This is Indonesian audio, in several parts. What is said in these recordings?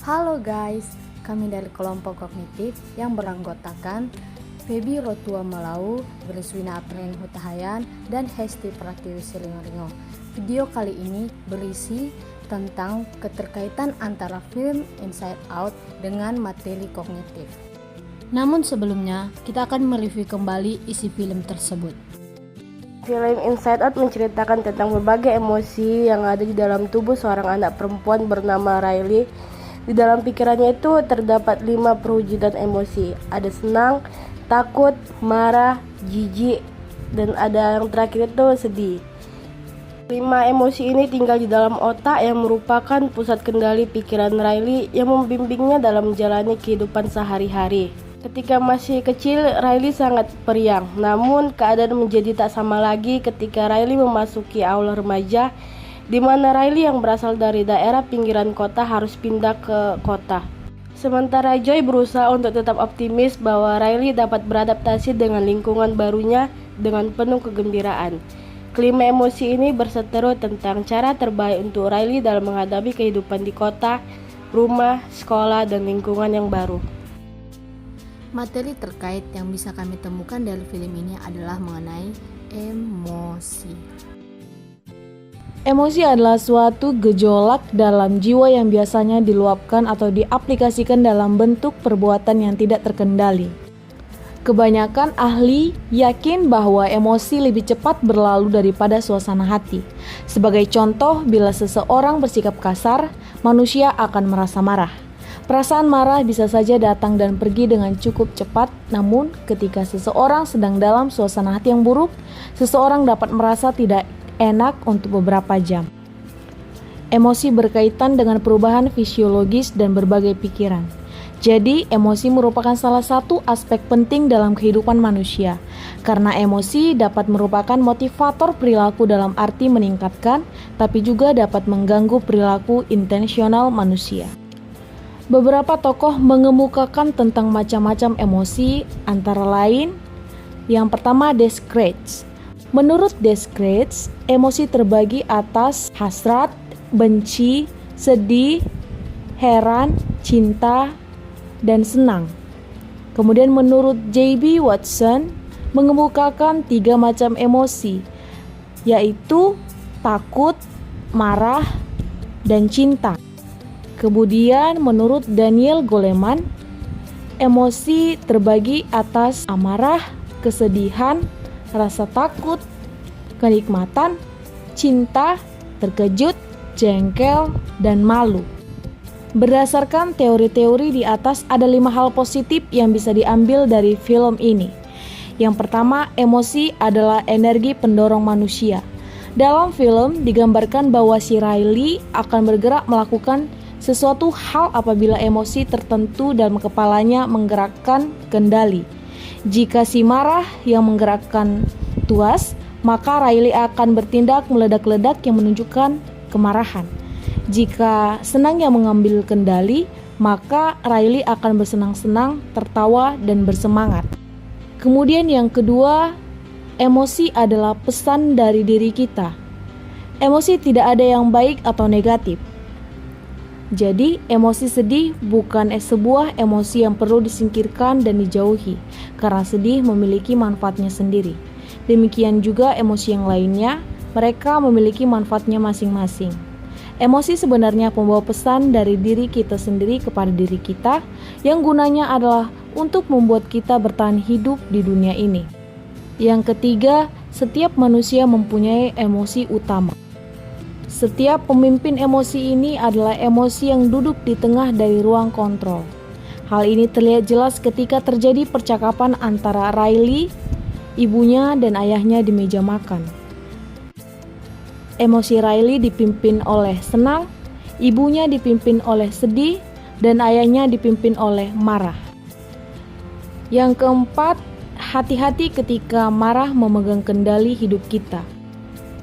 Halo guys, kami dari kelompok kognitif yang beranggotakan Febi Rotua Melau, Beriswina Apreng Hutahayan, dan Hesti Pratiwi Silingoringo. Video kali ini berisi tentang keterkaitan antara film Inside Out dengan materi kognitif. Namun sebelumnya, kita akan mereview kembali isi film tersebut. Film Inside Out menceritakan tentang berbagai emosi yang ada di dalam tubuh seorang anak perempuan bernama Riley. Di dalam pikirannya itu terdapat 5 perwujudan emosi. Ada senang, takut, marah, jijik, dan ada yang terakhir itu sedih. 5 emosi ini tinggal di dalam otak yang merupakan pusat kendali pikiran Riley yang membimbingnya dalam menjalani kehidupan sehari-hari. Ketika masih kecil, Riley sangat periang. Namun keadaan menjadi tak sama lagi ketika Riley memasuki aula remaja, di mana Riley yang berasal dari daerah pinggiran kota harus pindah ke kota. Sementara Joy berusaha untuk tetap optimis bahwa Riley dapat beradaptasi dengan lingkungan barunya dengan penuh kegembiraan. Kelima emosi ini berseteru tentang cara terbaik untuk Riley dalam menghadapi kehidupan di kota, rumah, sekolah, dan lingkungan yang baru. Materi terkait yang bisa kami temukan dari film ini adalah mengenai emosi. Emosi adalah suatu gejolak dalam jiwa yang biasanya diluapkan atau diaplikasikan dalam bentuk perbuatan yang tidak terkendali. Kebanyakan ahli yakin bahwa emosi lebih cepat berlalu daripada suasana hati. Sebagai contoh, bila seseorang bersikap kasar, manusia akan merasa marah. Perasaan marah bisa saja datang dan pergi dengan cukup cepat, namun ketika seseorang sedang dalam suasana hati yang buruk, seseorang dapat merasa tidak enak untuk beberapa jam. Emosi berkaitan dengan perubahan fisiologis dan berbagai pikiran. Jadi, emosi merupakan salah satu aspek penting dalam kehidupan manusia. Karena emosi dapat merupakan motivator perilaku dalam arti meningkatkan, tapi juga dapat mengganggu perilaku intensional manusia. Beberapa tokoh mengemukakan tentang macam-macam emosi, antara lain, yang pertama Descartes. Menurut Descartes, emosi terbagi atas hasrat, benci, sedih, heran, cinta, dan senang. Kemudian menurut J.B. Watson, mengemukakan 3 macam emosi, yaitu takut, marah, dan cinta. Kemudian menurut Daniel Goleman, emosi terbagi atas amarah, kesedihan, rasa takut, kenikmatan, cinta, terkejut, jengkel, dan malu. Berdasarkan teori-teori di atas, ada 5 hal positif yang bisa diambil dari film ini. Yang pertama, emosi adalah energi pendorong manusia. Dalam film digambarkan bahwa si Riley akan bergerak melakukan sesuatu hal apabila emosi tertentu dalam kepalanya menggerakkan kendali. Jika si marah yang menggerakkan tuas, maka Riley akan bertindak meledak-ledak yang menunjukkan kemarahan. Jika senang yang mengambil kendali, maka Riley akan bersenang-senang, tertawa, dan bersemangat. Kemudian yang kedua, emosi adalah pesan dari diri kita. Emosi tidak ada yang baik atau negatif. Jadi, emosi sedih bukan sebuah emosi yang perlu disingkirkan dan dijauhi, karena sedih memiliki manfaatnya sendiri. Demikian juga emosi yang lainnya, mereka memiliki manfaatnya masing-masing. Emosi sebenarnya pembawa pesan dari diri kita sendiri kepada diri kita, yang gunanya adalah untuk membuat kita bertahan hidup di dunia ini. Yang ketiga, setiap manusia mempunyai emosi utama. Setiap pemimpin emosi ini adalah emosi yang duduk di tengah dari ruang kontrol. Hal ini terlihat jelas ketika terjadi percakapan antara Riley, ibunya, dan ayahnya di meja makan. Emosi Riley dipimpin oleh senang, ibunya dipimpin oleh sedih, dan ayahnya dipimpin oleh marah. Yang keempat, hati-hati ketika marah memegang kendali hidup kita.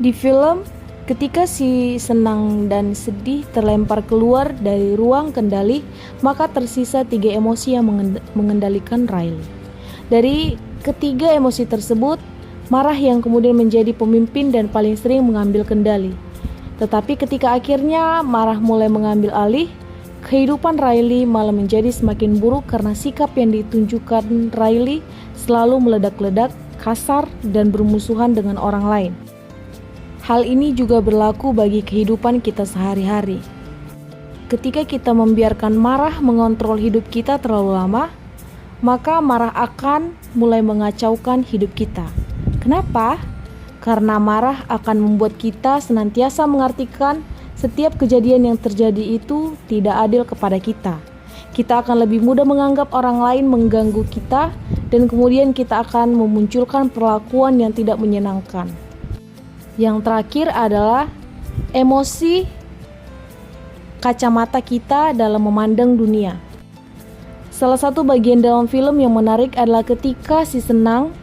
Di film, ketika si senang dan sedih terlempar keluar dari ruang kendali, maka tersisa 3 emosi yang mengendalikan Riley. Dari ketiga emosi tersebut, marah yang kemudian menjadi pemimpin dan paling sering mengambil kendali. Tetapi ketika akhirnya marah mulai mengambil alih, kehidupan Riley malah menjadi semakin buruk karena sikap yang ditunjukkan Riley selalu meledak-ledak, kasar, dan bermusuhan dengan orang lain. Hal ini juga berlaku bagi kehidupan kita sehari-hari. Ketika kita membiarkan marah mengontrol hidup kita terlalu lama, maka marah akan mulai mengacaukan hidup kita. Kenapa? Karena marah akan membuat kita senantiasa mengartikan setiap kejadian yang terjadi itu tidak adil kepada kita. Kita akan lebih mudah menganggap orang lain mengganggu kita, dan kemudian kita akan memunculkan perlakuan yang tidak menyenangkan. Yang terakhir adalah emosi kacamata kita dalam memandang dunia. Salah satu bagian dalam film yang menarik adalah ketika si senang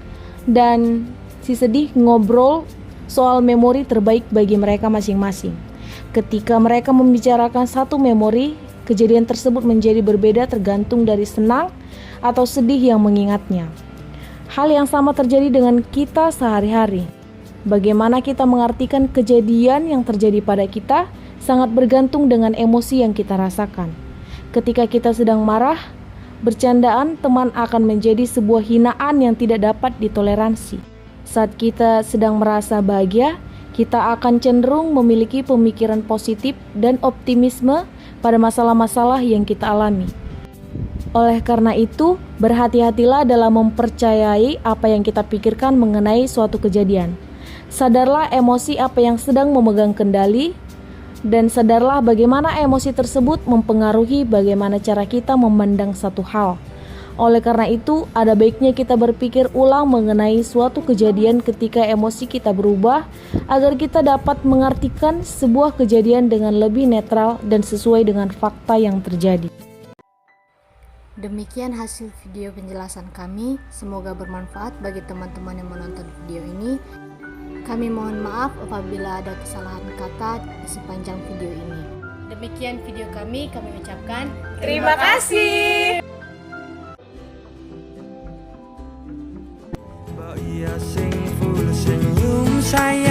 dan si sedih ngobrol soal memori terbaik bagi mereka masing-masing. Ketika mereka membicarakan satu memori, kejadian tersebut menjadi berbeda tergantung dari senang atau sedih yang mengingatnya. Hal yang sama terjadi dengan kita sehari-hari. Bagaimana kita mengartikan kejadian yang terjadi pada kita sangat bergantung dengan emosi yang kita rasakan. Ketika kita sedang marah, bercandaan teman akan menjadi sebuah hinaan yang tidak dapat ditoleransi. Saat kita sedang merasa bahagia, kita akan cenderung memiliki pemikiran positif dan optimisme pada masalah-masalah yang kita alami. Oleh karena itu, berhati-hatilah dalam mempercayai apa yang kita pikirkan mengenai suatu kejadian. Sadarlah emosi apa yang sedang memegang kendali, dan sadarlah bagaimana emosi tersebut mempengaruhi bagaimana cara kita memandang satu hal. Oleh karena itu, ada baiknya kita berpikir ulang mengenai suatu kejadian ketika emosi kita berubah, agar kita dapat mengartikan sebuah kejadian dengan lebih netral dan sesuai dengan fakta yang terjadi. Demikian hasil video penjelasan kami, semoga bermanfaat bagi teman-teman yang menonton video ini. Kami mohon maaf apabila ada kesalahan kata di sepanjang video ini. Demikian video kami ucapkan Terima kasih. Ia sing full senyum saya